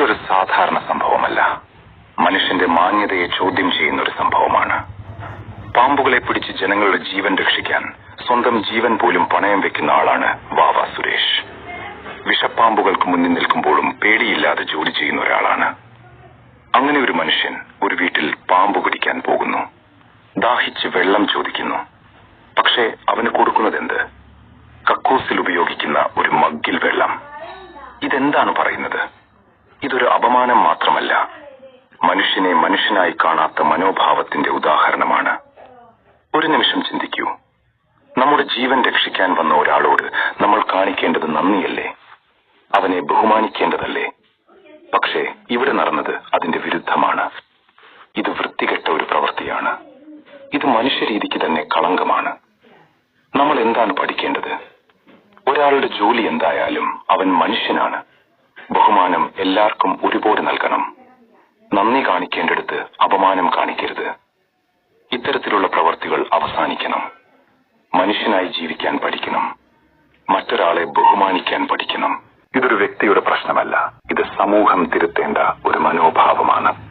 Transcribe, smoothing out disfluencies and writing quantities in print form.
ഇതൊരു സാധാരണ സംഭവമല്ല. മനുഷ്യന്റെ മാന്യതയെ ചോദ്യം ചെയ്യുന്ന ഒരു സംഭവമാണ്. പാമ്പുകളെ പിടിച്ച് ജനങ്ങളുടെ ജീവൻ രക്ഷിക്കാൻ സ്വന്തം ജീവൻ പോലും പണയം വെക്കുന്ന ആളാണ് വാവ സുരേഷ്. വിഷപ്പാമ്പുകൾക്ക് മുന്നിൽ നിൽക്കുമ്പോഴും പേടിയില്ലാതെ ജോലി ചെയ്യുന്ന ഒരാളാണ്. അങ്ങനെ ഒരു മനുഷ്യൻ ഒരു വീട്ടിൽ പാമ്പ് പിടിക്കാൻ പോകുന്നു. ദാഹിച്ച് വെള്ളം ചോദിക്കുന്നു. പക്ഷേ അവന് കൊടുക്കുന്നതെന്ത്? കക്കൂസിൽ ഉപയോഗിക്കുന്ന ഒരു മഗ്ഗിൽ വെള്ളം. ഇതെന്താണ് പറയുന്നത്? ഇതൊരു അപമാനം മാത്രമല്ല, മനുഷ്യനെ മനുഷ്യനായി കാണാത്ത മനോഭാവത്തിന്റെ ഉദാഹരണമാണ്. ഒരു നിമിഷം ചിന്തിക്കൂ. നമ്മുടെ ജീവൻ രക്ഷിക്കാൻ വന്ന ഒരാളോട് നമ്മൾ കാണിക്കേണ്ടത് നന്ദിയല്ലേ? അവനെ ബഹുമാനിക്കേണ്ടതല്ലേ? പക്ഷേ ഇവിടെ നടന്നത് അതിന്റെ വിരുദ്ധമാണ്. ഇത് വൃത്തികെട്ട ഒരു പ്രവൃത്തിയാണ്. ഇത് മനുഷ്യരീതിക്ക് തന്നെ കളങ്കമാണ്. നമ്മൾ എന്താണ് പഠിക്കേണ്ടത്? ഒരാളുടെ ജോലി എന്തായാലും അവൻ മനുഷ്യനാണ്. ബഹുമാനം എല്ലാവർക്കും ഒരുപോലെ നൽകണം. നന്ദി കാണിക്കേണ്ടടുത്ത് അപമാനം കാണിക്കരുത്. ഇത്തരത്തിലുള്ള പ്രവൃത്തികൾ അവസാനിക്കണം. മനുഷ്യനായി ജീവിക്കാൻ പഠിക്കണം. മറ്റൊരാളെ ബഹുമാനിക്കാൻ പഠിക്കണം. ഇതൊരു വ്യക്തിയുടെ പ്രശ്നമല്ല. ഇത് സമൂഹം തിരുത്തേണ്ട ഒരു മനോഭാവമാണ്.